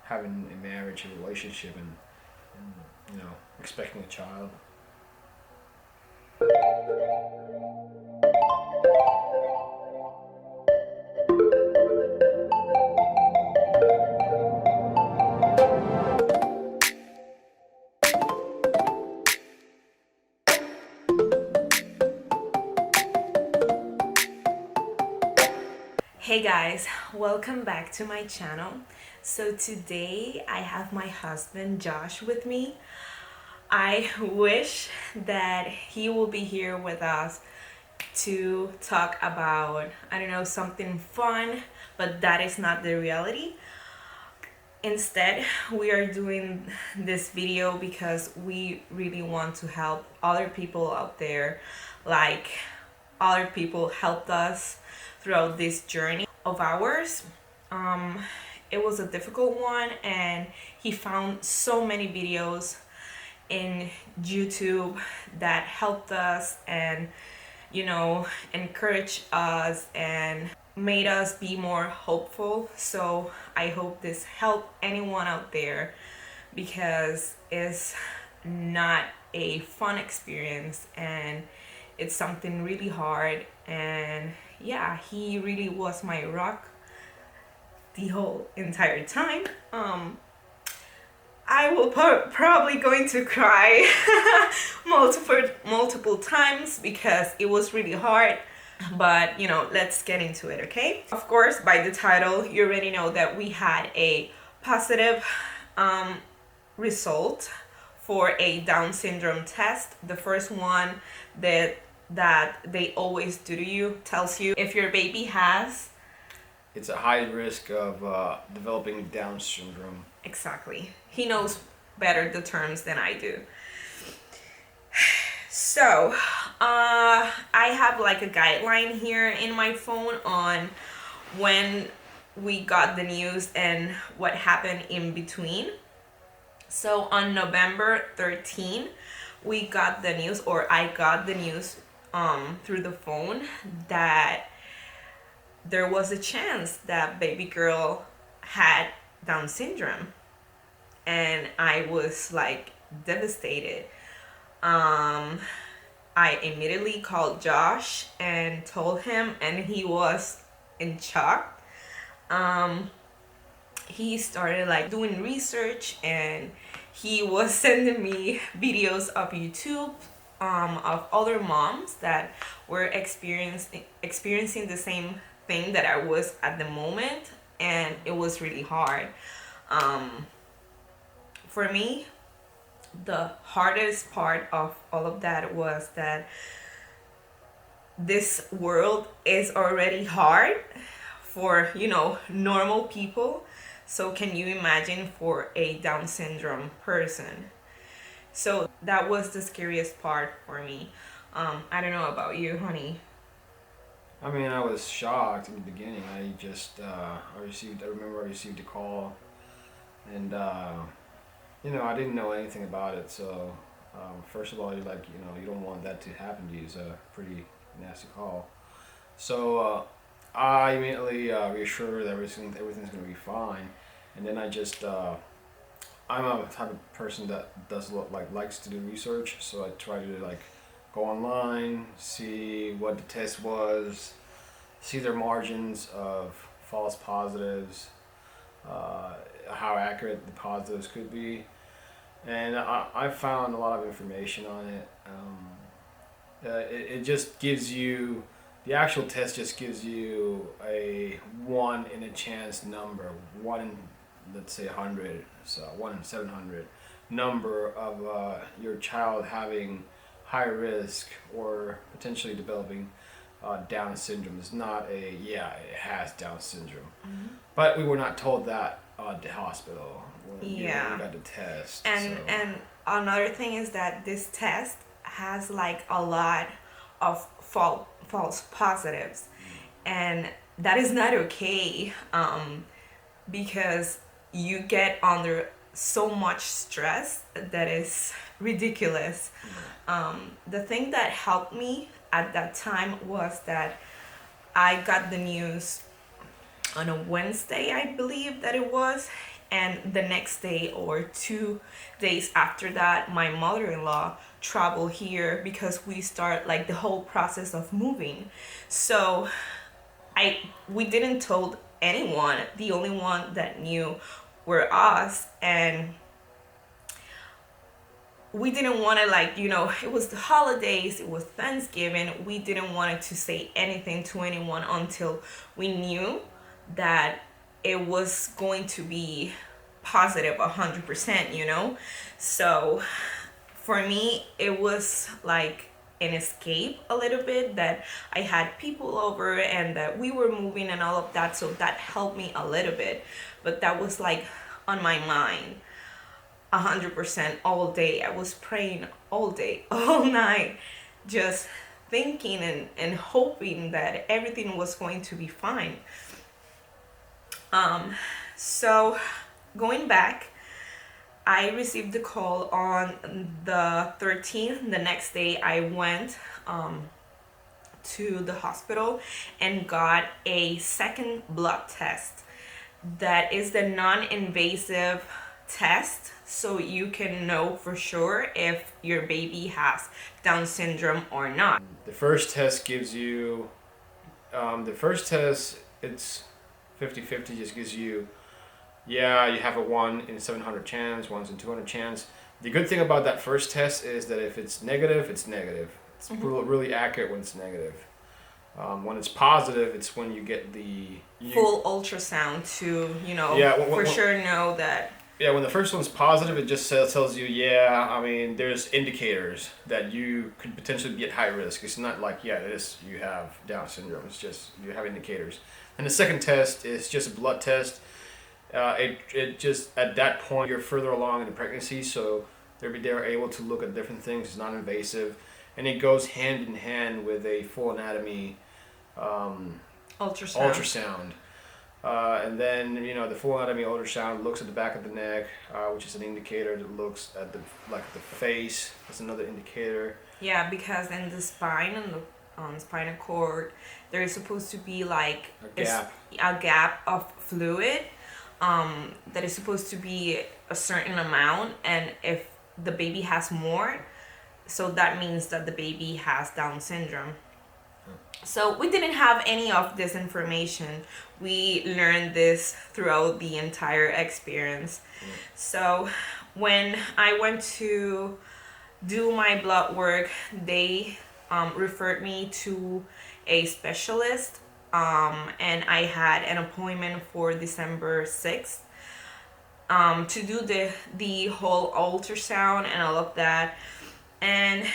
having a marriage, a relationship, and expecting a child. Hey guys, welcome back to my channel. So today I have my husband Josh with me. I wish that he will be here with us to talk about, I don't know, something fun, but that is not the reality. Instead, we are doing this video because we really want to help other people out there, like other people helped us throughout this journey of ours. It was a difficult one, and he found so many videos in YouTube that helped us and encouraged us and made us be more hopeful. So I hope this helped anyone out there, because it's not a fun experience and it's something really hard. And yeah, he really was my rock the whole entire time. I will probably going to cry multiple times because it was really hard. But let's get into it, okay? Of course, by the title, you already know that we had a positive result for a Down syndrome test. The first one that they always do to you tells you if your baby has. It's a high risk of developing Down syndrome. Exactly. He knows better the terms than I do. So, I have like a guideline here in my phone on when we got the news and what happened in between. So on November 13, we got the news, or I got the news through the phone, that there was a chance that baby girl had Down syndrome. And I was like devastated. I immediately called Josh and told him, and he was in shock. He started like doing research, and he was sending me videos of YouTube of other moms that were experiencing the same thing that I was at the moment, and it was really hard. For me, the hardest part of all of that was that this world is already hard for normal people. So can you imagine for a Down syndrome person? So that was the scariest part for me. I don't know about you, honey. I mean, I was shocked in the beginning. I remember I received a call, and I didn't know anything about it. So first of all, you don't want that to happen to you. It's a pretty nasty call. So I immediately reassured that everything's going to be fine. And then I'm a type of person that likes to do research. So I try to go online, see what the test was, see their margins of false positives, how accurate the positives could be. And I found a lot of information on it. It just gives you, the actual test just gives you a 1 in a chance number, 1 in, let's say 100, so 1 in 700 number of your child having high risk or potentially developing Down syndrome. It's not it has Down syndrome. Mm-hmm. But we were not told that at the hospital when we got the test. And another thing is that this test has like a lot of false positives. Mm-hmm. And that is not okay, because you get under so much stress that is ridiculous. The thing that helped me at that time was that I got the news on a Wednesday, I believe that it was, And the next day or 2 days after that, my mother-in-law traveled here because we start like the whole process of moving. So we didn't told anyone. The only one that knew were us, and we didn't want to, like, it was the holidays, it was Thanksgiving. We didn't want to say anything to anyone until we knew that it was going to be positive 100%. So for me, it was like an escape a little bit, that I had people over and that we were moving and all of that. So that helped me a little bit, but that was like on my mind 100% all day. I was praying all day, all night, just thinking and hoping that everything was going to be fine. So going back, I received the call on the 13th. The next day, I went to the hospital and got a second blood test. That is the non-invasive test, so you can know for sure if your baby has Down syndrome or not. The first test gives you, it's 50-50, just gives you, yeah, you have a 1 in 700 chance, 1 in 200 chance. The good thing about that first test is that if it's negative, it's negative. It's really accurate when it's negative. When it's positive, it's when you get the full ultrasound to, sure know that. Yeah, when the first one's positive, it just tells you, yeah, I mean, there's indicators that you could potentially be at high risk. It's not like, yeah, you have Down syndrome. It's just, you have indicators. And the second test is just a blood test. It just, at that point, you're further along in the pregnancy, so they're able to look at different things. It's non-invasive, and it goes hand in hand with a full anatomy ultrasound. And then, the full anatomy ultrasound looks at the back of the neck, which is an indicator that looks at the face. That's another indicator. Yeah, because in the spine and the spinal cord, there is supposed to be like a gap of fluid that is supposed to be a certain amount, and if the baby has more, so that means that the baby has Down syndrome. So we didn't have any of this information. We learned this throughout the entire experience. So when I went to do my blood work, they referred me to a specialist, and I had an appointment for December 6th to do the whole ultrasound and all of that. And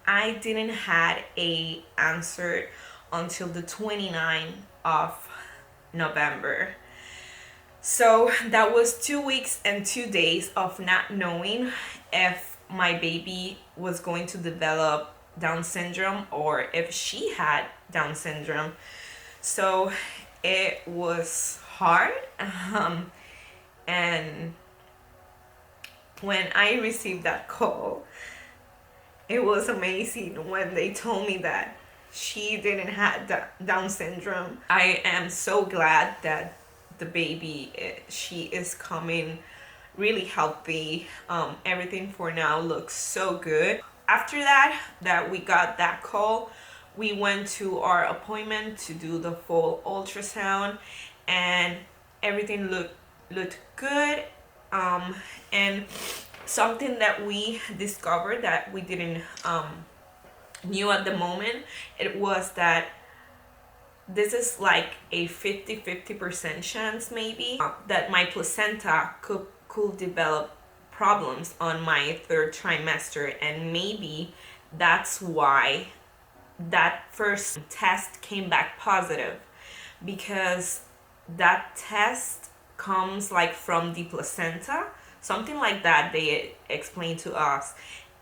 I didn't had a answer until the 29th of November. So that was 2 weeks and 2 days of not knowing if my baby was going to develop Down syndrome or if she had Down syndrome. So it was hard. And when I received that call, it was amazing when they told me that she didn't have Down syndrome. I am so glad that the baby, she is coming really healthy. Everything for now looks so good. After that we got that call, we went to our appointment to do the full ultrasound, and everything looked good. And something that we discovered that we didn't knew at the moment, it was that this is like a 50% chance maybe that my placenta could develop problems on my 3rd trimester, and maybe that's why that first test came back positive, because that test comes like from the placenta, something like that they explained to us,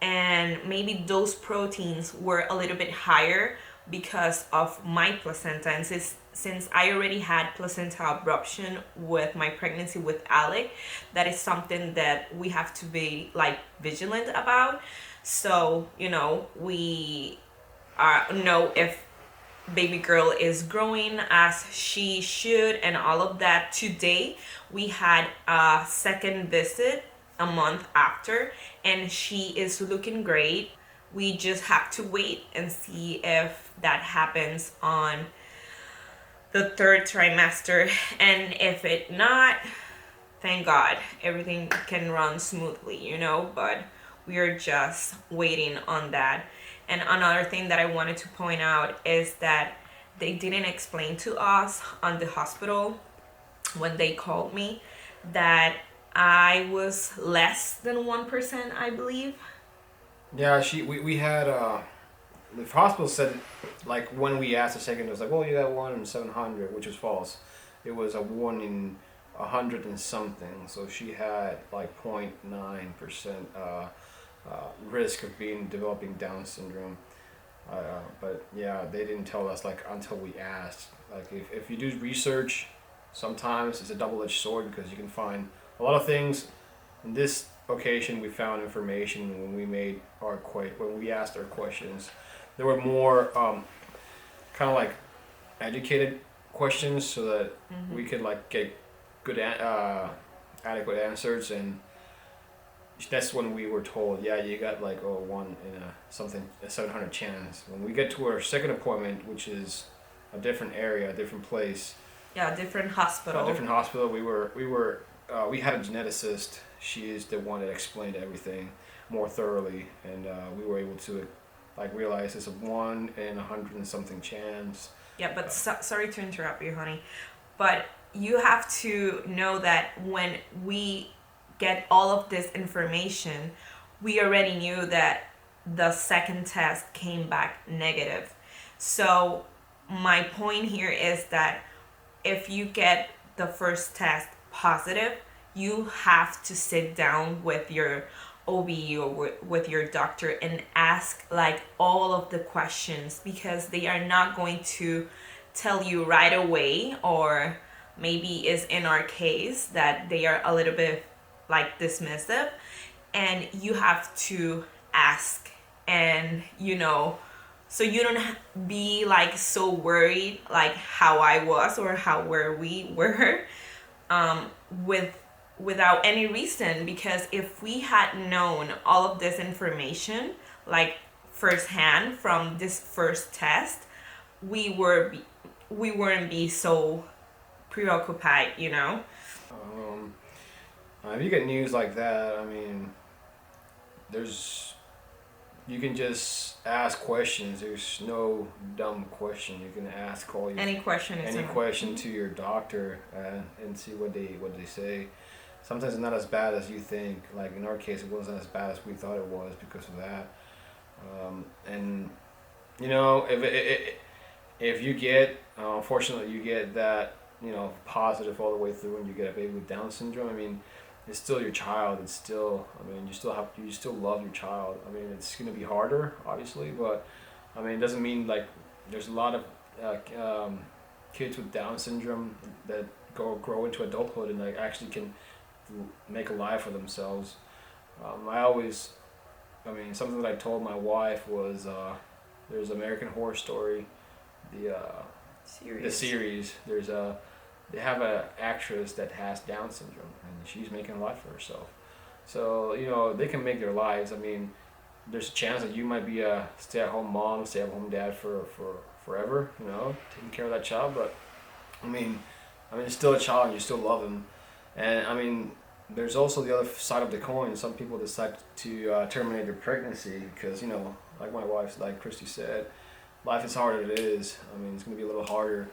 and maybe those proteins were a little bit higher because of my placenta. And since I already had placenta abruption with my pregnancy with Alec, that is something that we have to be like vigilant about. So we know if baby girl is growing as she should and all of that. Today we had a second visit a month after, and she is looking great. We just have to wait and see if that happens on the third trimester, and if it not, thank God, everything can run smoothly, but we are just waiting on that. And another thing that I wanted to point out is that they didn't explain to us on the hospital when they called me that I was less than 1%, I believe. Yeah, we had the hospital said, like, when we asked the second, it was like, well, you got 1 in 700, which was false. It was a 1 in 100 and something. So she had like 0.9% risk of developing Down syndrome. But yeah, they didn't tell us like until we asked. Like, if you do research, sometimes it's a double-edged sword because you can find a lot of things. In this occasion, we found information when we asked our questions. There were more kind of like educated questions so that we could like get good adequate answers, and that's when we were told, yeah, you got like 1 in a 700 chance. When we get to our second appointment, which is a different area, a different place, Different hospital. We had a geneticist. She is the one that explained everything more thoroughly, and we were able to like realize it's a 1 in 100 and something chance. Yeah, but sorry to interrupt you, honey, but you have to know that when we get all of this information, we already knew that the second test came back negative. So my point here is that if you get the first test positive, you have to sit down with your OB or with your doctor and ask like all of the questions, because they are not going to tell you right away, or maybe is in our case that they are a little bit like dismissive, and you have to ask, and so you don't be like so worried like how I was or where we were without any reason. Because if we had known all of this information like firsthand from this first test, we wouldn't be so preoccupied. If you get news like that, I mean, you can just ask questions. There's no dumb question. You can ask any question to your doctor and see what they say. Sometimes it's not as bad as you think. Like in our case, it wasn't as bad as we thought it was because of that. And if you get, unfortunately, you get that, positive all the way through, and you get a baby with Down syndrome, I mean, it's still your child. It's still, I mean, you still love your child. I mean, it's going to be harder, obviously, but I mean, it doesn't mean like there's a lot of kids with Down syndrome that grow into adulthood and like actually can make a life for themselves. Something that I told my wife was there's American Horror Story, the series. They have a actress that has Down syndrome, and she's making a life for herself. So they can make their lives. I mean, there's a chance that you might be a stay-at-home mom, stay-at-home dad for forever. Taking care of that child. But I mean, it's still a child, and you still love him. And I mean, there's also the other side of the coin. Some people decide to terminate their pregnancy because like my wife, like Krystie said, life is hard as it is. I mean, it's gonna be a little harder.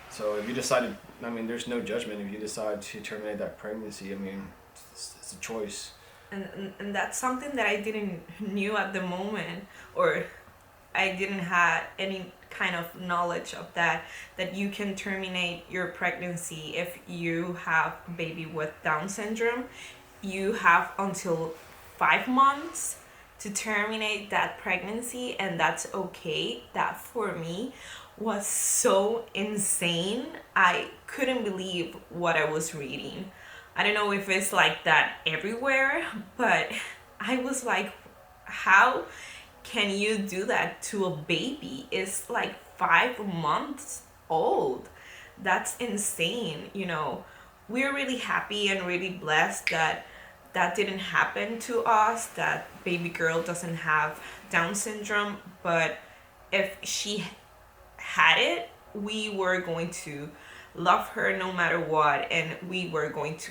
So if you decided, there's no judgment if you decide to terminate that pregnancy. I mean, it's a choice. And that's something that I didn't knew at the moment, or I didn't have any kind of knowledge of that you can terminate your pregnancy if you have a baby with Down syndrome. You have until 5 months to terminate that pregnancy, and that's okay. That for me was so insane. I couldn't believe what I was reading. I don't know if it's like that everywhere, but I was like, how can you do that to a baby? It's like 5 months old. That's insane. We're really happy and really blessed that that didn't happen to us, that baby girl doesn't have Down syndrome. But if she had it, we were going to love her no matter what, and we were going to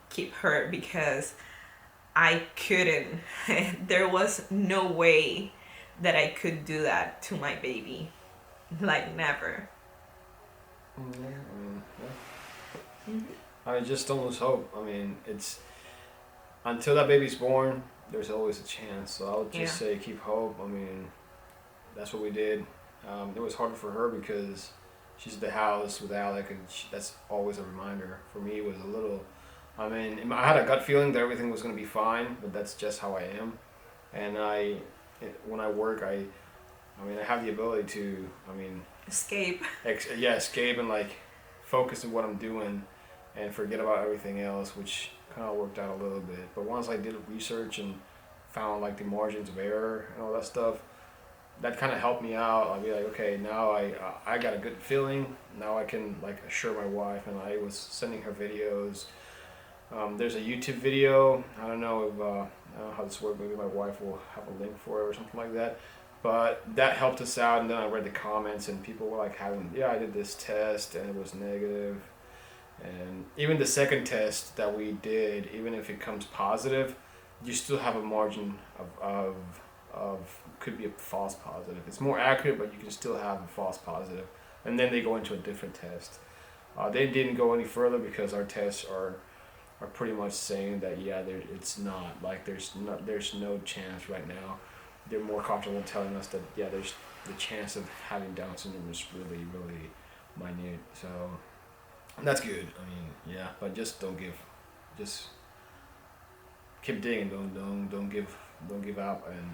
keep her, because I couldn't. There was no way that I could do that to my baby. Like, never. Yeah, I mean, yeah. Mhm. I just don't lose hope. I mean, it's until that baby's born, there's always a chance. So I would just say keep hope. I mean, that's what we did. It was harder for her because she's at the house with Alec, and that's always a reminder. For me, it was a little. I mean, I had a gut feeling that everything was going to be fine, but that's just how I am. And when I work, I mean, I have the ability to, I mean, Escape. escape and like focus on what I'm doing and forget about everything else, which kind of worked out a little bit. But once I did research and found like the margins of error and all that stuff, that kind of helped me out. I'd be like, okay, now I got a good feeling. Now I can like assure my wife, and I was sending her videos. There's a YouTube video. I don't know if I don't know how this works. Maybe my wife will have a link for it or something like that. But that helped us out. And then I read the comments, and people were like, I did this test and it was negative. And even the second test that we did, even if it comes positive, you still have a margin of could be a false positive. It's more accurate, but you can still have a false positive. And then they go into a different test. They didn't go any further because our tests are pretty much saying that it's not, like there's no chance right now. They're more comfortable telling us that there's the chance of having Down syndrome is really really minute. So that's good. I mean, but just just keep digging. Don't give up, and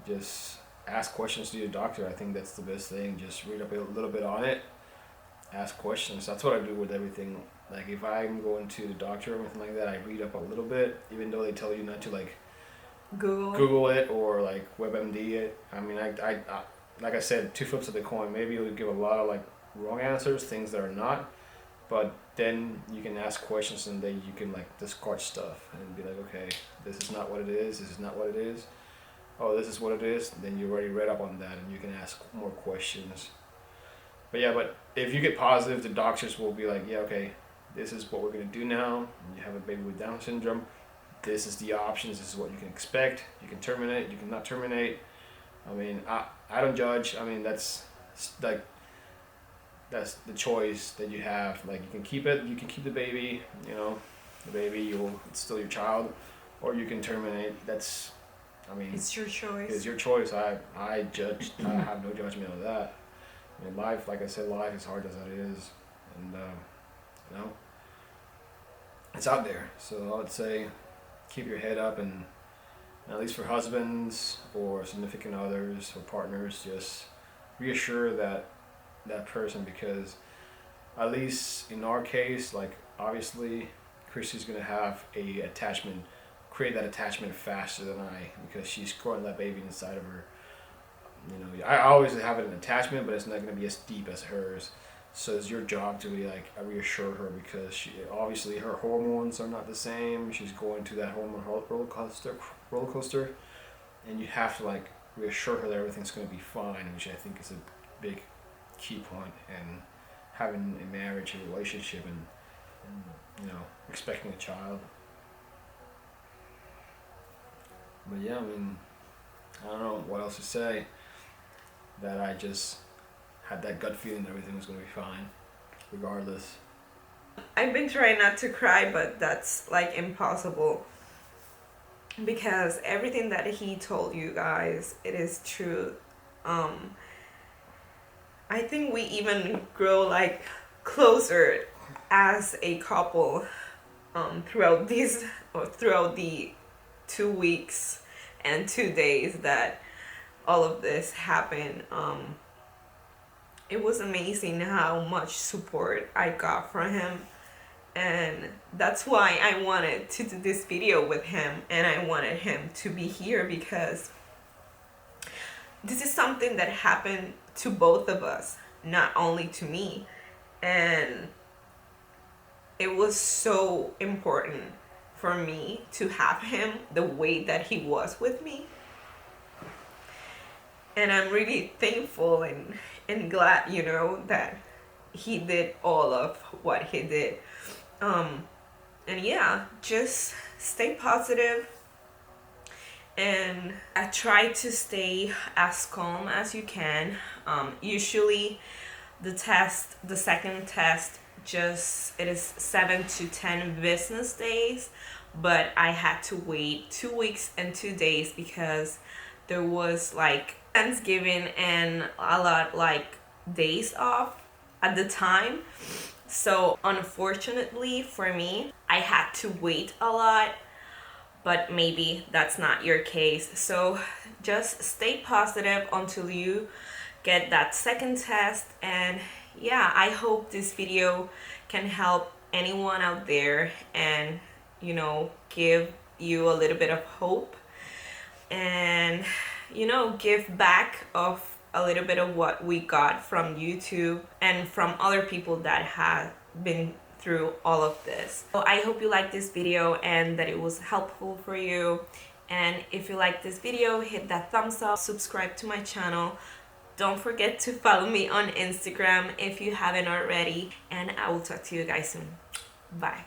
just ask questions to your doctor. I think that's the best thing. Just read up a little bit on it. Ask questions. That's what I do with everything. Like if I'm going to the doctor or anything like that, I read up a little bit, even though they tell you not to like Google it or like WebMD it. I mean, I like I said, two flips of the coin. Maybe it would give a lot of like wrong answers, things that are not. But then you can ask questions, and then you can like discard stuff and be like, okay, this is not what it is. This is not what it is. Oh, this is what it is. Then you already read up on that, and you can ask more questions. But if you get positive, the doctors will be like, okay, this is what we're gonna do now. You have a baby with Down syndrome. This is the options. This is what you can expect. You can terminate. You cannot terminate. I mean, I don't judge. I mean, that's the choice that you have. Like you can keep it. You can keep the baby. The baby. It's still your child, or you can terminate. I mean, It's your choice. It's your choice. I have no judgment on that. I mean, life, like I said, life is hard as it is, and it's out there. So I would say, keep your head up, and at least for husbands or significant others or partners, just reassure that person, because at least in our case, like obviously, Krystie's gonna have create that attachment faster than I, because she's growing that baby inside of her. I always have an attachment, but it's not going to be as deep as hers. So it's your job to be like reassure her, because obviously her hormones are not the same. She's going to that hormone roller coaster, and you have to like reassure her that everything's going to be fine, which I think is a big key point in having a marriage, a relationship, and expecting a child. But I mean, I don't know what else to say. That I just had that gut feeling that everything was going to be fine, regardless. I've been trying not to cry, but that's like impossible, because everything that he told you guys, it is true. I think we even grow like closer as a couple throughout the 2 weeks and 2 days that all of this happened. It was amazing how much support I got from him, and that's why I wanted to do this video with him, and I wanted him to be here, because this is something that happened to both of us, not only to me. And it was so important for me to have him the way that he was with me. And I'm really thankful and glad, that he did all of what he did. And yeah, just stay positive, and I try to stay as calm as you can. Usually the second test, it is 7 to 10 business days, but I had to wait 2 weeks and 2 days because there was like Thanksgiving and a lot like days off at the time. So unfortunately for me, I had to wait a lot, but maybe that's not your case. So just stay positive until you get that second test. And yeah, I hope this video can help anyone out there and give you a little bit of hope, and give back of a little bit of what we got from YouTube and from other people that have been through all of this. So I hope you liked this video and that it was helpful for you. And if you like this video, hit that thumbs up, subscribe to my channel. Don't forget to follow me on Instagram if you haven't already, and I will talk to you guys soon. Bye.